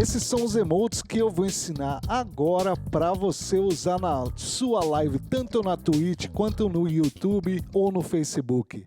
esses são os emotes que eu vou ensinar agora para você usar na sua live, tanto na Twitch quanto no YouTube ou no Facebook.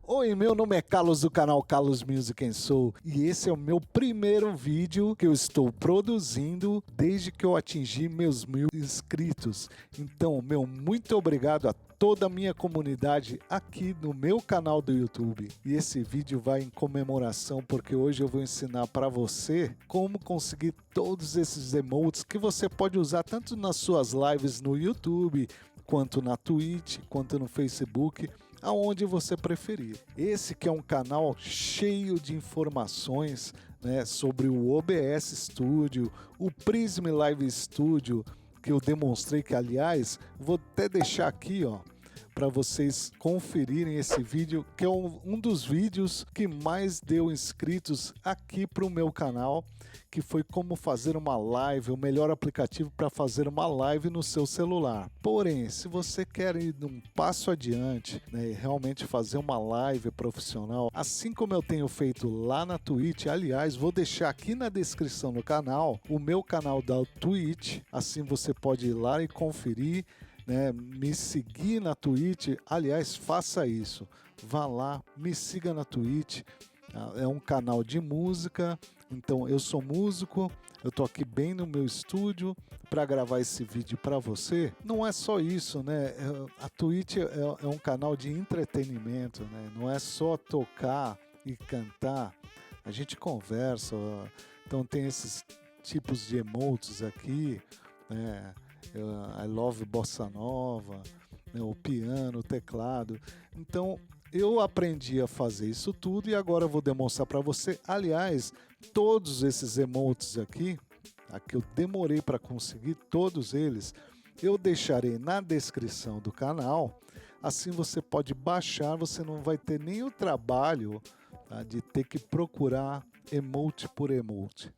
Oi, meu nome é Carlos do canal Carlos Music and Soul e esse é o meu primeiro vídeo que eu estou produzindo desde que eu atingi meus 1000 inscritos. Então, muito obrigado a toda a minha comunidade aqui no meu canal do YouTube. E esse vídeo vai em comemoração porque hoje eu vou ensinar para você como conseguir todos esses emotes que você pode usar tanto nas suas lives no YouTube, quanto na Twitch, quanto no Facebook, aonde você preferir. Esse que é um canal cheio de informações, né, sobre o OBS Studio, o Prism Live Studio, que eu demonstrei, que aliás, vou até deixar aqui, ó, para vocês conferirem esse vídeo, que é um dos vídeos que mais deu inscritos aqui para o meu canal, que foi como fazer uma live, o melhor aplicativo para fazer uma live no seu celular. Porém, se você quer ir um passo adiante, né, e realmente fazer uma live profissional, assim como eu tenho feito lá na Twitch, aliás, vou deixar aqui na descrição do canal, o meu canal da Twitch, assim você pode ir lá e conferir, né, me seguir na Twitch. Aliás, faça isso, vá lá, me siga na Twitch. É um canal de música, então eu sou músico, eu tô aqui bem no meu estúdio para gravar esse vídeo para você. Não é só isso, né? A Twitch é um canal de entretenimento, né? Não é só tocar e cantar, a gente conversa. Então tem esses tipos de emotes aqui, né? I love bossa nova, né? O piano, o teclado. Então eu aprendi a fazer isso tudo e agora eu vou demonstrar para você. Aliás, todos esses emotes aqui eu demorei para conseguir todos eles, eu deixarei na descrição do canal. Assim você pode baixar, você não vai ter nem o trabalho, tá, de ter que procurar emote por emote.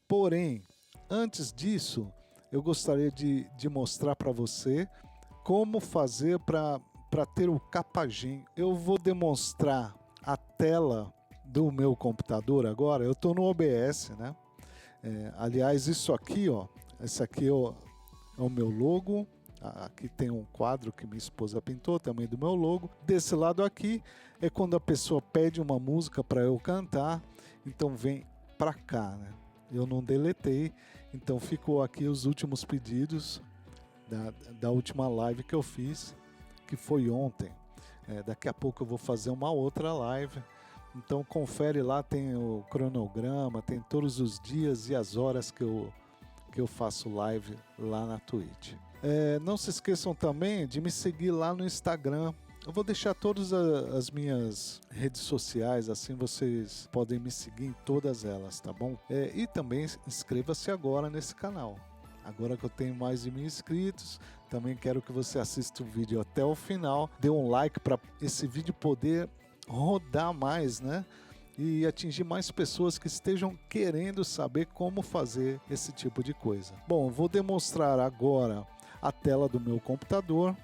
Porém, antes disso, eu gostaria de mostrar para você como fazer para ter o Capagem. Eu vou demonstrar a tela do meu computador agora. Eu estou no OBS, né? Aliás, isso aqui, ó, esse aqui é o meu logo. Aqui tem um quadro que minha esposa pintou, também do meu logo. Desse lado aqui é quando a pessoa pede uma música para eu cantar. Então vem para cá, né? Eu não deletei, então ficou aqui os últimos pedidos da última live que eu fiz, que foi ontem. Daqui a pouco eu vou fazer uma outra live, então confere lá, tem o cronograma, tem todos os dias e as horas que eu faço live lá na Twitch. Não se esqueçam também de me seguir lá no Instagram. Eu vou deixar todas as minhas redes sociais, assim vocês podem me seguir em todas elas, tá bom? E também inscreva-se agora nesse canal. Agora que eu tenho mais de 1000 inscritos, também quero que você assista o vídeo até o final. Dê um like para esse vídeo poder rodar mais, né? E atingir mais pessoas que estejam querendo saber como fazer esse tipo de coisa. Bom, vou demonstrar agora a tela do meu computador.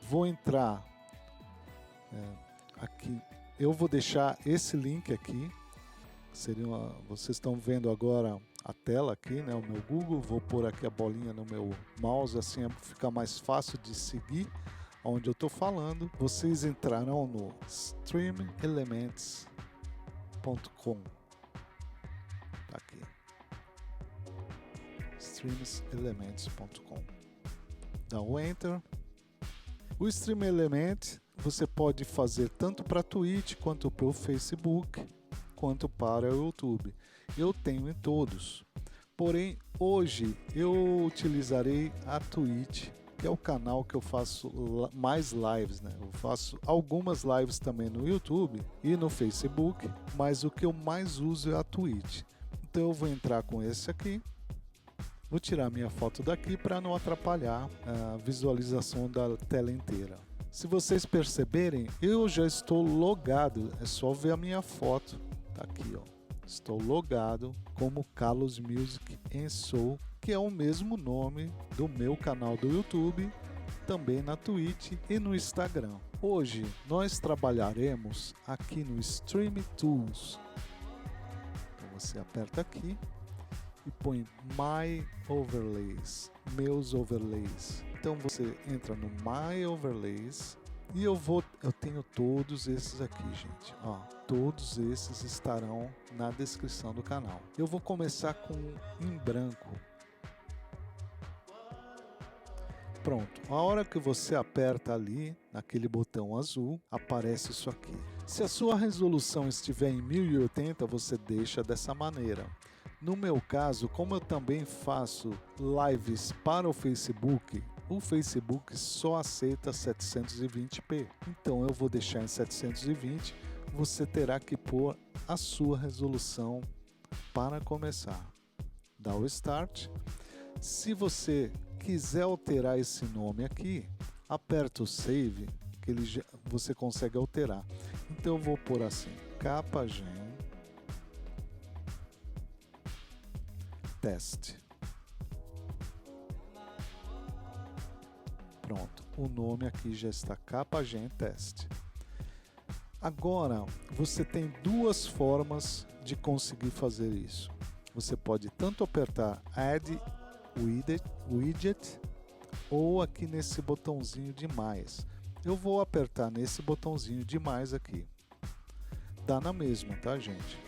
Vou entrar aqui. Eu vou deixar esse link aqui. Vocês estão vendo agora a tela aqui, né? O meu Google. Vou pôr aqui a bolinha no meu mouse, assim fica mais fácil de seguir onde eu estou falando. Vocês entrarão no streamelements.com. Aqui. streamelements.com. Dá o Enter. O Stream Element você pode fazer tanto para Twitch, quanto para o Facebook, quanto para o YouTube. Eu tenho em todos. Porém, hoje eu utilizarei a Twitch, que é o canal que eu faço mais lives, né? Eu faço algumas lives também no YouTube e no Facebook, mas o que eu mais uso é a Twitch. Então eu vou entrar com esse aqui. Vou tirar minha foto daqui para não atrapalhar a visualização da tela inteira. Se vocês perceberem, eu já estou logado, é só ver a minha foto. Tá aqui, ó. Estou logado como Carlos Music and Soul, que é o mesmo nome do meu canal do YouTube, também na Twitch e no Instagram. Hoje nós trabalharemos aqui no Stream Tools. Então você aperta aqui e põe My Overlays, meus overlays. Então você entra no My Overlays e eu tenho todos esses aqui, gente. Ó, todos esses estarão na descrição do canal. Eu vou começar com em branco. Pronto, a hora que você aperta ali, naquele botão azul, aparece isso aqui. Se a sua resolução estiver em 1080, você deixa dessa maneira. No meu caso, como eu também faço lives para o Facebook só aceita 720p. Então eu vou deixar em 720, você terá que pôr a sua resolução para começar. Dá o Start. Se você quiser alterar esse nome aqui, aperta o Save, que você consegue alterar. Então eu vou pôr assim, CapaGen Test. Pronto, o nome aqui já está CapaGen Test. Agora, você tem duas formas de conseguir fazer isso. Você pode tanto apertar Add Widget ou aqui nesse botãozinho de mais. Eu vou apertar nesse botãozinho de mais aqui. Dá na mesma, tá, gente?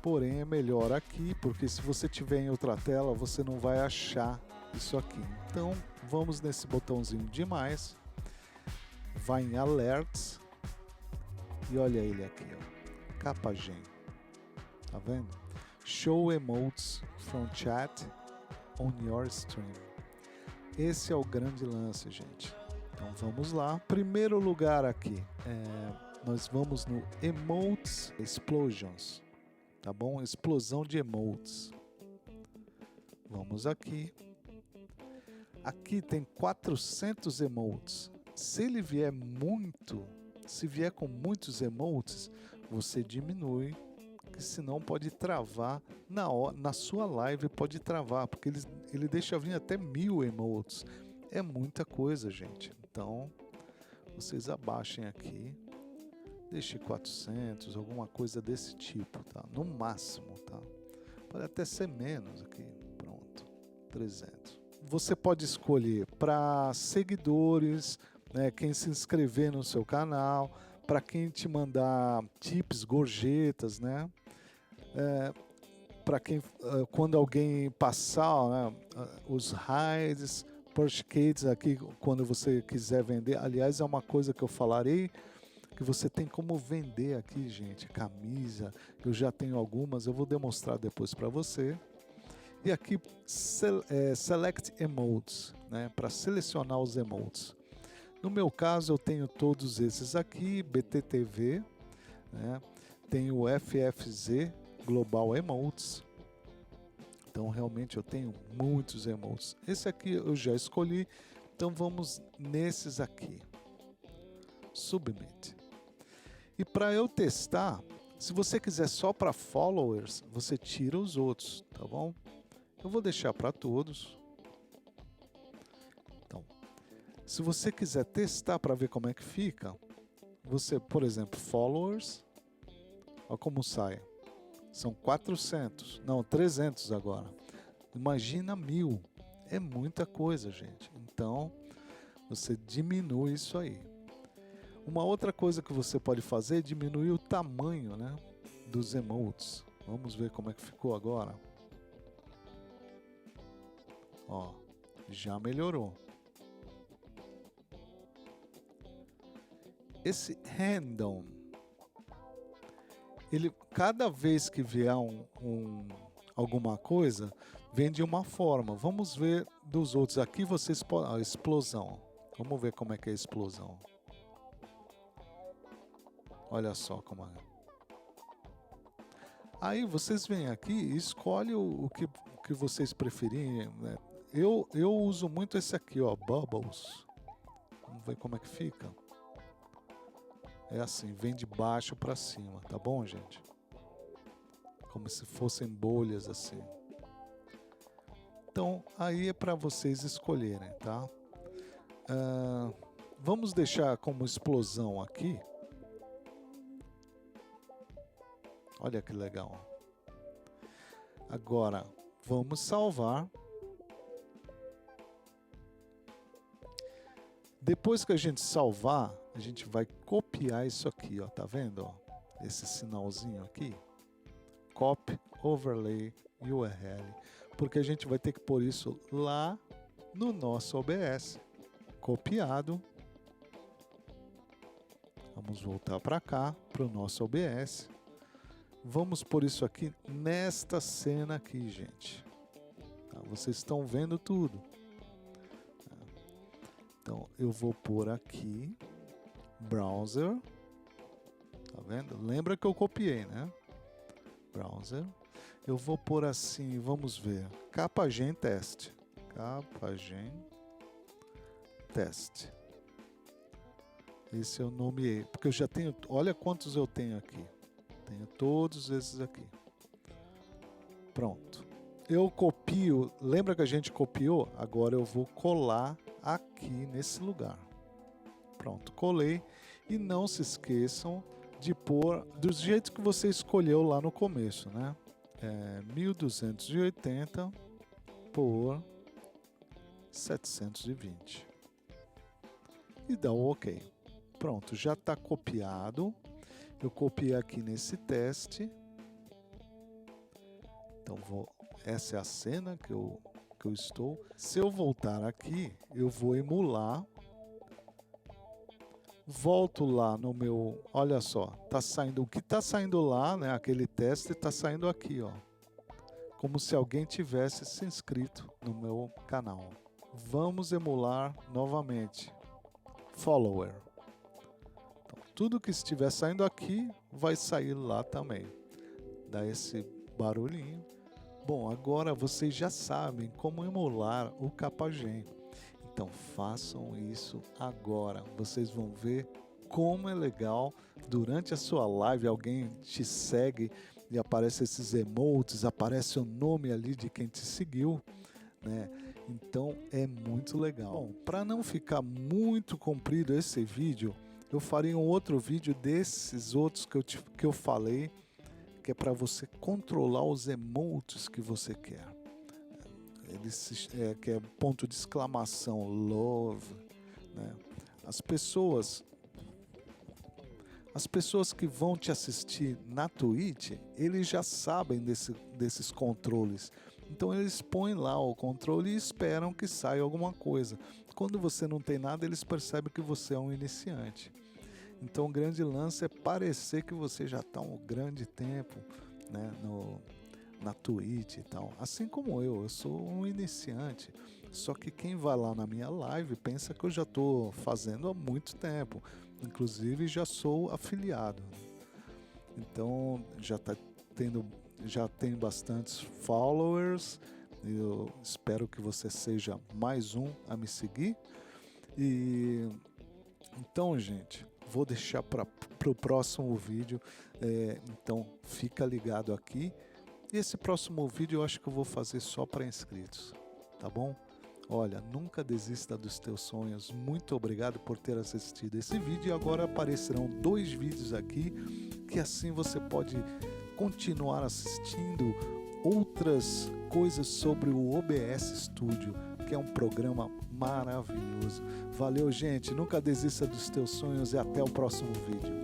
Porém é melhor aqui, porque se você tiver em outra tela, você não vai achar isso aqui. Então, vamos nesse botãozinho de mais. Vai em Alerts e olha ele aqui, ó. CapaGen. Tá vendo? Show emotes from chat on your stream. Esse é o grande lance, gente. Então vamos lá. Primeiro lugar aqui, nós vamos no Emotes Explosions, tá bom? Explosão de emotes. Vamos aqui. Aqui tem 400 emotes. Se ele vier com muitos emotes, você diminui, que senão pode travar na sua live, pode travar, porque ele deixa vir até 1000 emotes. É muita coisa, gente. Então, vocês abaixem aqui, deixe 400, alguma coisa desse tipo, tá? No máximo, tá? Pode até ser menos aqui, pronto, 300. Você pode escolher para seguidores, né, quem se inscrever no seu canal, para quem te mandar tips, gorjetas, né? Para quem, quando alguém passar, né, os raids, purchases aqui, quando você quiser vender. Aliás, é uma coisa que eu falarei, que você tem como vender aqui, gente, camisa. Eu já tenho algumas, eu vou demonstrar depois para você. E aqui, Select Emotes, né, para selecionar os emotes. No meu caso, eu tenho todos esses aqui, BTTV, né, tenho o FFZ, Global Emotes. Então, realmente, eu tenho muitos emotes. Esse aqui eu já escolhi, então vamos nesses aqui. Submit. E para eu testar, se você quiser só para followers, você tira os outros, tá bom? Eu vou deixar para todos. Então, se você quiser testar para ver como é que fica, você, por exemplo, followers, olha como sai. São 400, não, 300 agora. Imagina 1000. É muita coisa, gente. Então, você diminui isso aí. Uma outra coisa que você pode fazer é diminuir o tamanho, né, dos emotes. Vamos ver como é que ficou agora. Ó, já melhorou. Esse random, ele, cada vez que vier alguma coisa, vem de uma forma. Vamos ver dos outros. Aqui vocês podem... explosão. Vamos ver como é que é a explosão. Olha só como é. Aí vocês vêm aqui e escolhem o que vocês preferirem, né? Eu uso muito esse aqui, ó, Bubbles. Vamos ver como é que fica. É assim, vem de baixo para cima, tá bom, gente? Como se fossem bolhas assim. Então, aí é para vocês escolherem, tá? Vamos deixar como explosão aqui. Olha que legal. Agora, vamos salvar. Depois que a gente salvar, a gente vai copiar isso aqui, ó, tá vendo? Ó? Esse sinalzinho aqui. Copy, overlay, URL. Porque a gente vai ter que pôr isso lá no nosso OBS. Copiado. Vamos voltar para cá, para o nosso OBS. Vamos pôr isso aqui nesta cena aqui, gente. Tá? Vocês estão vendo tudo. Então, eu vou pôr aqui, browser, tá vendo? Lembra que eu copiei, né? Browser. Eu vou pôr assim, vamos ver, Capagen Test. Capagen Test. Esse eu nomeei, porque eu já tenho, olha quantos eu tenho aqui. Tenho todos esses aqui. Pronto. Eu copio, lembra que a gente copiou? Agora eu vou colar aqui nesse lugar. Pronto, colei. E não se esqueçam de pôr do jeito que você escolheu lá no começo, né? 1280 por 720. E dá o OK. Pronto, já está copiado. Eu copiei aqui nesse teste. Então essa é a cena que eu estou. Se eu voltar aqui, eu vou emular. Volto lá no meu, olha só, tá saindo o que tá saindo lá, né? Aquele teste tá saindo aqui, ó. Como se alguém tivesse se inscrito no meu canal. Vamos emular novamente. Follower. Então, tudo que estiver saindo aqui vai sair lá também. Dá esse barulhinho. Bom, agora vocês já sabem como emular o Capagen. Então façam isso agora. Vocês vão ver como é legal. Durante a sua live alguém te segue e aparece esses emotes, aparece o nome ali de quem te seguiu, né? Então é muito legal. Bom, para não ficar muito comprido esse vídeo, eu farei um outro vídeo desses outros que eu falei, que é para você controlar os emotes que você quer. Que é ponto de exclamação, love, né? As pessoas que vão te assistir na Twitch, eles já sabem desses controles. Então eles põem lá o controle e esperam que saia alguma coisa. Quando você não tem nada, eles percebem que você é um iniciante. Então o grande lance é parecer que você já está um grande tempo, né, na Twitch e tal. Assim como eu sou um iniciante. Só que quem vai lá na minha live pensa que eu já estou fazendo há muito tempo. Inclusive já sou afiliado. Então já tenho bastantes followers. Eu espero que você seja mais um a me seguir. E então, gente, vou deixar para o próximo vídeo. Então fica ligado aqui. E esse próximo vídeo eu acho que eu vou fazer só para inscritos, tá bom? Olha, nunca desista dos teus sonhos. Muito obrigado por ter assistido esse vídeo. E agora aparecerão 2 vídeos aqui, que assim você pode continuar assistindo outras coisas sobre o OBS Studio, que é um programa maravilhoso. Valeu, gente. Nunca desista dos teus sonhos e até o próximo vídeo.